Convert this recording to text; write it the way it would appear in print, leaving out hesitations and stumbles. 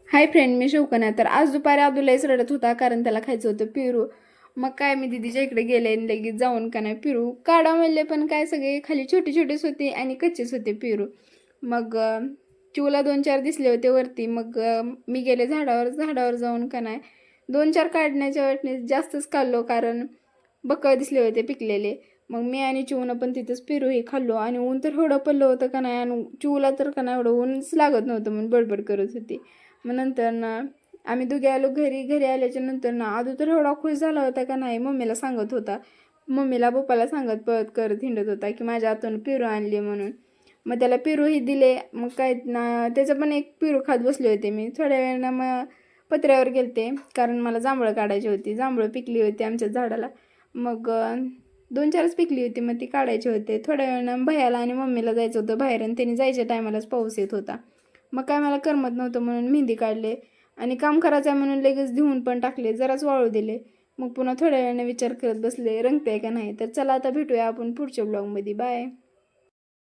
Hi friend, मी शौकन्या. तर आज दुपारी अब्दुल्लाच रडत होता कारण त्याला खायचं होतं पिरू. मग काय मी दीदीच्या इकडे गेले आणि लगेच जाऊन का नाही पिरू काढा म्हणले, पण काय सगळे खाली छोटे छोटेच होते आणि कच्चेच होते पिरू. मग चिवला 2-4 दिसले होते वरती. मग मी गेले झाडावर जाऊन का नाही 2-4 काढण्याच्या वाटणे जास्तच खाल्लो कारण बकळ दिसले होते पिकलेले. मग मी आणि चिवनं पण तिथंच पिरू हे खाल्लो आणि ऊन तर एवढं पडलं होतं का नाही, आणि चिवला तर का नाही एवढं ऊनच लागत नव्हतं म्हणून बडबड करत होती. मग नंतर ना आम्ही दोघे आलो घरी आल्याच्या नंतर ना आदू तर एवढा खुश झाला होता का नाही, मम्मीला सांगत होता, मम्मीला पप्पाला सांगत पळत करत हिंडत होता की माझ्या हातून पिरू आणली म्हणून. मग त्याला पिरूही दिले. मग काय ना त्याचं पण एक पिरू खात बसले होते. मी थोड्या वेळानं मग पत्र्यावर गेलते कारण मला जांभळं काढायची होती. जांभळं पिकली होती आमच्या झाडाला. मग 2-4च पिकली होती, मग ती काढायची होते. थोड्या वेळानं भैयाला आणि मम्मीला जायचं होतं बाहेर आणि त्यांनी जायच्या टायमालाच पाऊस येत होता. मग काय मला करमत नव्हतं म्हणून मेहंदी काढले आणि काम करायचं आहे म्हणून लगेच धुवून पण टाकले, जराच वाळू दिले. मग पुन्हा थोड्या वेळाने विचार करत बसले रंगते का नाही. तर चला आता भेटूया आपण पुढच्या ब्लॉगमध्ये. बाय.